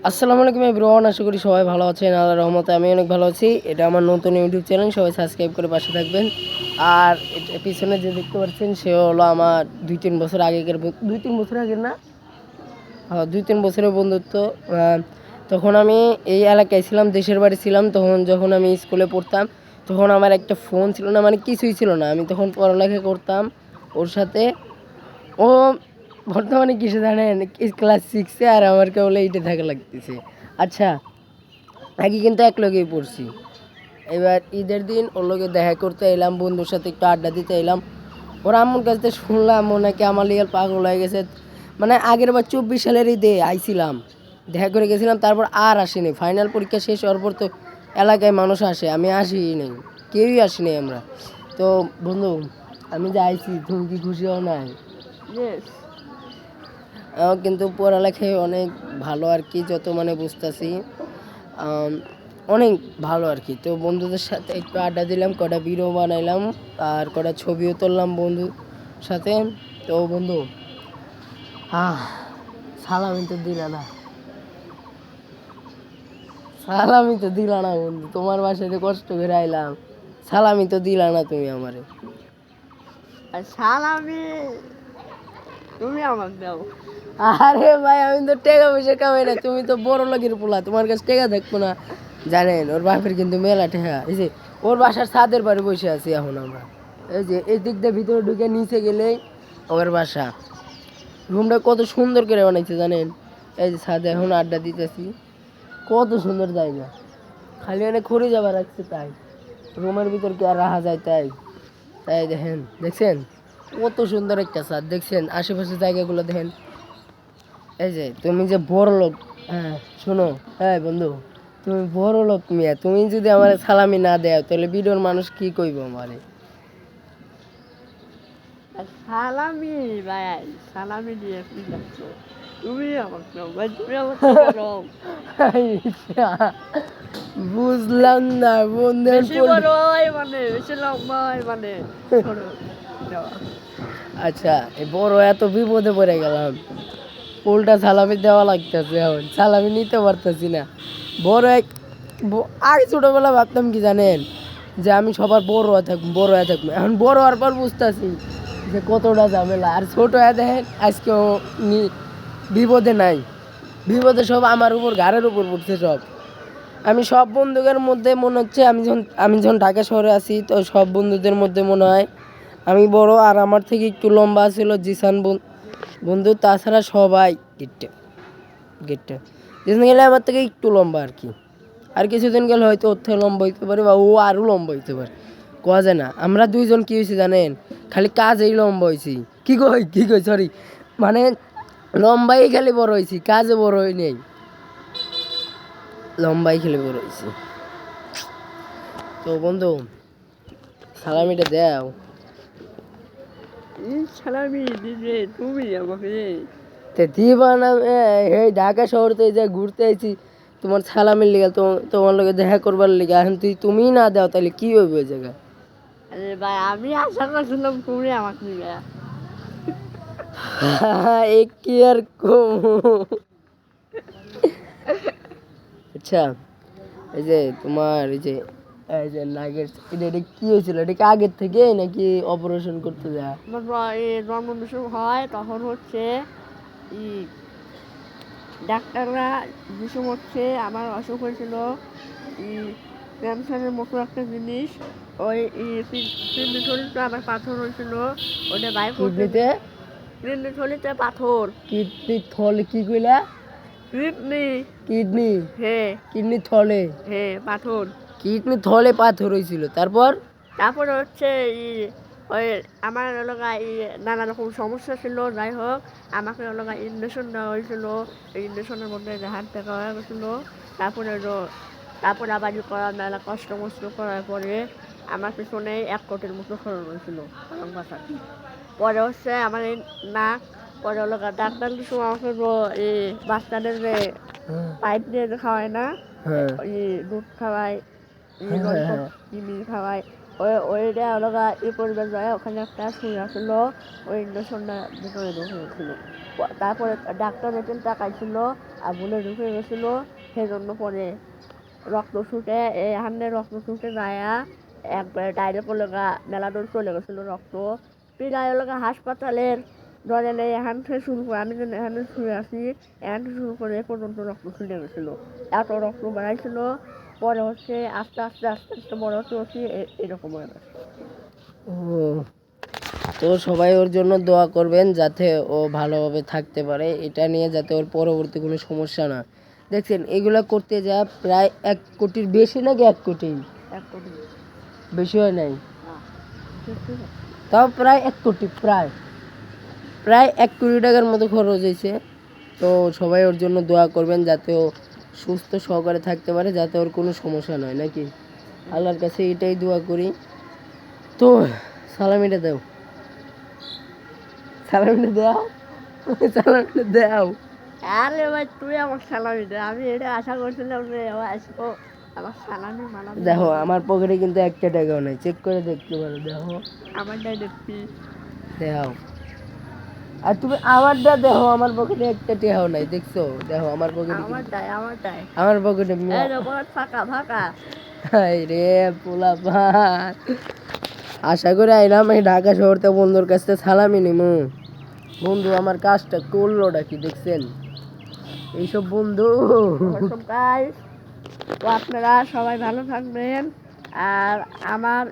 আসসালামু আলাইকুম এভরিওয়ান, আশা করি সবাই ভালো আছেন। আল্লাহর রহমতে আমি অনেক ভালো আছি। এটা আমার নতুন ইউটিউব চ্যানেল, সবাই সাবস্ক্রাইব করে পাশে থাকবেন। আর এটা পিছনে যে দেখতে পাচ্ছেন সে হলো আমার 2-3 বছর আগেকার 2-3 বছর আগের না, 2-3 বছরের বন্ধুত্ব। তখন আমি এই এলাকায় ছিলাম, দেশের বাড়ি ছিলাম। তখন যখন আমি স্কুলে পড়তাম তখন আমার একটা ফোন ছিল না, মানে কিছুই ছিল না। আমি তখন পড়ালেখা করতাম ওর সাথে। ও বর্তমানে কিসে জানেন, ক্লাস 6-এ, আর আমার কেবল 8-এ থাকা লাগতেছে। আচ্ছা, আগে কিন্তু এক লগেই পড়ছি। এবার ঈদের দিন ওর লগে দেখা করতে এলাম, বন্ধুর সাথে একটু আড্ডা দিতে এলাম। ওর আম্মুর কাছ থেকে শুনলাম ও নাকি আমার লিগে পাগল হয়ে গেছে। মানে আগের বার 24 সালের ঈদে আইছিলাম, দেখা করে গেছিলাম, তারপর আর আসিনি। ফাইনাল পরীক্ষা শেষ হওয়ার পর তো এলাকায় মানুষ আসে, আমি আসিই নেই, কেউই আসিনি আমরা। তো বন্ধু, আমি যে আইছি, তুমি কি খুশি হও নাই? কিন্তু পড়ালেখায় অনেক ভালো আর কি, যত মানে বুঝতেছি অনেক ভালো আর কি। তো বন্ধুদের সাথে একটু আড্ডা দিলাম, কটা ভিডিও বানাইলাম, আর কটা ছবিও তুললাম বন্ধুর সাথে। তো বন্ধু, সালামি তো দিলা না, সালামি তো দিলা না বন্ধু, তোমার বাসায় কষ্ট করে আইলাম, সালামি তো দিলা না তুমি আমারে। সালামি তুমি আমার দাও। আরে ভাই, আমি তো টাকা পয়সা কামাই না, তুমি তো বড় লোকের পোলা, তোমার কাছে টাকা দেখবো না? জানেন ওর বাপের কিন্তু মেলা টাকা। এই যে ওর বাসার ছাদের বাড়ি বসে আছি এখন আমরা। এই যে এই দিক দিয়ে ভিতরে ঢুকে নিচে গেলেই ওর বাসা। রুমটা কত সুন্দর করে বানাইছে জানেন। এই যে ছাদে এখন আড্ডা দিতেছি, কত সুন্দর জায়গা। খালি অনেক খড়ি যাবার রাখছে, তাই রুমের ভিতর কি আর রাখা যায়? তাই তাই দেখেন, দেখছেন কত সুন্দর একটা ছাদ, দেখছেন আশেপাশে জায়গাগুলো দেখেন। এই যে তুমি যে বড় লোক, হ্যাঁ শোনো, হ্যাঁ বন্ধু, তুমি বড় লোক মিয়া, তুমি যদি আমার সালামি না দেও তাহলে ভিডিওর মানুষ কি কইব আমারে? সালামি ভাই, সালামি দিয়ে কি লাগছো? তুমি আমার দাও ভাই, তুমি আমার বড়। বুঝলাম না বন্ধু। বেশি বড় হয় মানে বেশি লম্বা হয় মানে ছোট দেওয়া। আচ্ছা, এই বড় এত বিপদে পড়ে গেলাম, উল্টা সালামি দেওয়া লাগতেছে, এখন সালামি নিতে পারতেছি না। বড় এক আগে ছোটবেলা ভাবতাম কি জানেন, যে আমি সবার বড় হয়ে থাকবো, বড় হয়ে থাকবো। এখন বড় হওয়ার পর বুঝতেছি যে কতটা ঝামেলা। আর ছোট হয়ে দেখেন আজকেও বিপদে নাই, বিপদে সব আমার উপর, ঘাড়ের উপর পড়ছে সব। আমি সব বন্ধুদের মধ্যে মনে হচ্ছে, আমি যখন ঢাকা শহরে আছি, তো সব বন্ধুদের মধ্যে মনে হয় আমি বড়। আর আমার থেকে একটু লম্বা ছিল জিসান বন্ধু, তাছাড়া সবাই গেটে গেটে জিসান গেলে আমার থেকে একটু লম্বা আর কি। আর কিছুদিন গেলে হয়তো ওর থেকে লম্বা হইতে পারে, বা ও আরও লম্বা হইতে পারে, কোয়া যায় না। আমরা দুইজন কি হয়েছি জানেন, খালি কাজেই লম্বা হয়েছি। কি কই সরি, মানে লম্বাই খালি বড় হয়েছি, কাজে বড় হই নেই, লম্বাই খেলে বড় হয়েছি। তো বন্ধু, সালামিটা দেও। এই সালামি দিবে তুমি আমাকে। তে দিবা না? এই ঢাকা শহর তো এই যে ঘুরতে আইছি তোমার সালামির লিগা, তোমার লগে দেখা করবার লিগা। এখন তুমিই না দাও তাহলে কি হইবে ওই জায়গায়? আরে ভাই, আমি আশা করছিলাম তুমি আমাকে দিবে। এ কি আর কমু। আচ্ছা, এই যে তোমার এই যে নাগের এটা কি হয়েছিল? এটা কি আগের থেকে নাকি অপারেশন করতে যা? এই জন্মদিন হয় তখন হচ্ছে ই ডাক্তাররা যেসব হচ্ছে আমার অসুখ হয়েছিল ই ক্যান্সারের মতো একটা জিনিস। ওই কিডনি থলিতে আমার পাথর হয়েছিল, ওটা বাই করতে। কিডনিতে? কিডনি থলিতে পাথর। কিডনি থলে কি কইলা? কিডনি। কিডনি? হ্যাঁ। কিডনি থলে? হ্যাঁ, পাথর। কিডনি থলে পাথর হয়েছিল, তারপর? তারপরে হচ্ছে ওই আমার এলাকায় নানা রকম সমস্যা ছিল, যাই হোক আমাকে এলাকায় ইঞ্জেকশন দেওয়া হয়েছিল। এই ইঞ্জেকশনের মধ্যে হাত দেখা হয়ে গেছিলো। তারপরে আবার করা মেলা কষ্ট মষ্ট করার পরে আমার পিছনে 1 কোটির মতো খরচ হয়েছিল আমার বাসা। পরে হচ্ছে আমার এই নাক, পরে এলাকা ডাক্তার কিছু আমাকে এই বাচ্চাদের যে পাইপ দিয়ে যে খাওয়ায় না, দুধ খাওয়ায়, চিনি খাওয়ায়, ওইটা ওরা পরিবার যায়, ওখানে একটা সুই আসলো, ওই ইঞ্জেকশনটা ভিতরে ঢুকে গেছিল। তারপরে ডাক্তার এখানে তাকাইছিল আর ভুলে ঢুকে গেছিলো, সেজন্য পরে রক্ত শুকে এখানে রক্ত শুকে যায় একবারে ডাইরেক্ট লগা মেলা দূর চলে গেছিলো রক্ত। প্রায় লগা হাসপাতালের ধরেন এখান থেকে শুরু করে আমি যেন এখানে শুয়ে আছি, এখান থেকে শুরু করে এ পর্যন্ত রক্ত ছুটে গেছিলো, এত রক্ত বেড়াইছিল। পরে হচ্ছে আস্তে আস্তে আস্তে আস্তে বড় হচ্ছে হচ্ছে এরকম হয়ে গেছে। ও, তো সবাই ওর জন্য দোয়া করবেন যাতে ও ভালোভাবে থাকতে পারে, এটা নিয়ে যাতে ওর পরবর্তী কোনো সমস্যা না। দেখছেন এগুলো করতে যা প্রায় 1 কোটির বেশি নাকি 1 কোটি? 1 কোটি বেশি হয় নাই, না, তাও প্রায় 1 কোটি, প্রায় 1 কোটি টাকার মতো খরচ হয়েছে। তো সবাই ওর জন্য দোয়া করবেন যাতে ও সুস্থ সহকারে থাকতে পারে, যাতে ওর কোনো সমস্যা নয় নাকি। আল্লাহর কাছে এটাই দোয়া করি। তো সালামিটা দাও, সালামিটা দাও, সালামিটা দাও। আরে ভাই তুই আমার সালামি দে, আমি এটা আশা করছিলাম যে ও আসবো আমার সালামি মালামি। দেখো আমার পকেটে কিন্তু 1 টাকাও নাই, চেক করে দেখতে পারো। দেখো আমারটাই দেখবি। দেখাও, আর তুমি আমারটা দেখো, আমার পকেটে 1 টাকাও নাই, দেখছো? দেখো আমার পকেটে আমারটাই আমার পকেটে এই দেখো ফাঁকা ফাঁকা। হাই রে পোলাপান, আশা করে আইলাম এই ঢাকা শহর থেকে বন্ধুর কাছ থেকে সালামি নিমু। বন্ধু আমার কাজটা করলোটা কি দেখছেন? এইসব বন্ধু। গাইস, তো আপনারা সবাই ভালো থাকবেন। আর আমার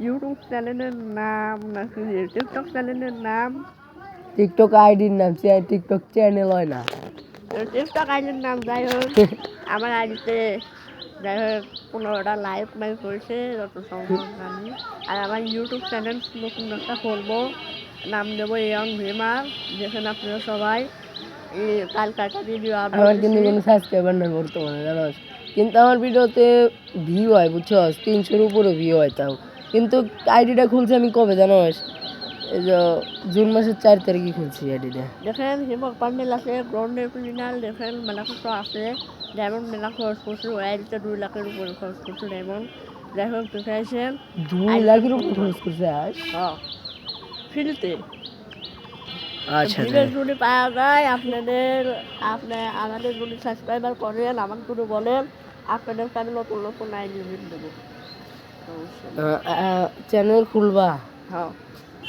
ইউটিউব চ্যানেলের নাম নাকি টিকটক চ্যানেলের নাম, টিকটক আইডির নাম টিকটক চ্যানেল হয় না, টিকটক আইডির নাম যাই হোক, আমার আইডিতে যাই হোক 15টা লাইভ করেছে যত সম্ভব জানি। আর আমার ইউটিউব চ্যানেল নতুন একটা খুলবো, নাম দেবো ইয়ং ভেমার, যেখানে আপনারা সবাই কালকে একটা ভিডিও আমার কিন্তু কোনো সাবস্ক্রাইবার নাই বর্তমানে, জানোস? কিন্তু আমার ভিডিওতে ভিউ হয়, বুঝছো? 300-র উপরে ভিউ হয় তাও। কিন্তু আইডিটা খুলছি আমি কবে জানোস? এই যে জুন মাসের 4 তারিখে খুলছি আইডিটা। দেখেন হিমক পান্ডেল আছে, গ্রন্ডে ক্রিমিনাল দেখেন মেলা কিছু আছে, ডায়মন্ড মেলা খরচ করছে, ওই আইডিতে 2 লাখের উপরে খরচ করছে ডায়মন্ড। যাই হোক দেখাইছেন 2 লাখের উপর খরচ করছে আজ? ফ্রিতে। আচ্ছা ভিডিও যদি পাওয়া যায় আপনাদের, আমাদের যদি সাবস্ক্রাইবার করেন, আমাকে শুধু বলেন, আপনাদের কাছে নতুন নতুন আইডি দেবো। চ্যানেল খুলবা? হ্যাঁ,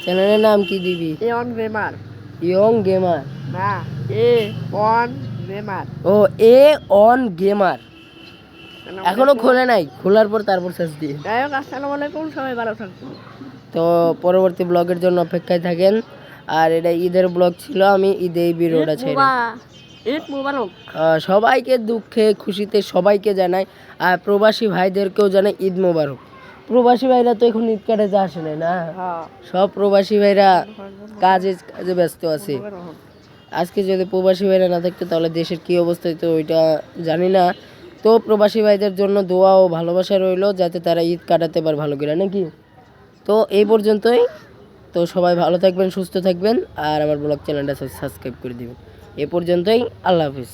চ্যানেলের নাম কি দিবি? Young gamer young gamer? না, এ অন গেমার। ও, এ অন গেমার। এখনো খোলে নাই, খোলার পর তারপর সার্চ দিয়ে। যাই হোক, আসসালামু আলাইকুম, সবাই ভালো থাকবেন। তো পরবর্তী ব্লগের জন্য অপেক্ষায় থাকেন। আর এটা ঈদের ব্লগ ছিল, আমি ঈদেই ভিডিওটা ছেড়ে ঈদ মুবারক। সবাইকে দুঃখে খুশিতে সবাইকে জানাই, আর প্রবাসী ভাইদেরকেও জানাই ঈদ মোবারক। প্রবাসী ভাইরা তো এখন ঈদ কাটাতে আসে নাই না, সব প্রবাসী ভাইরা কাজে কাজে ব্যস্ত আছে। আজকে যদি প্রবাসী ভাইরা না থাকতো তাহলে দেশের কী অবস্থা হতো ওইটা জানি না। তো প্রবাসী ভাইদের জন্য দোয়া ও ভালোবাসা রইলো যাতে তারা ঈদ কাটাতে পারে ভালো করে নাকি। তো এই পর্যন্তই। তো সবাই ভালো থাকবেন, সুস্থ থাকবেন, আর আমার ব্লগ চ্যানেলটা সাবস্ক্রাইব করে দিবেন। এ পর্যন্তই, আল্লাহ হাফিজ।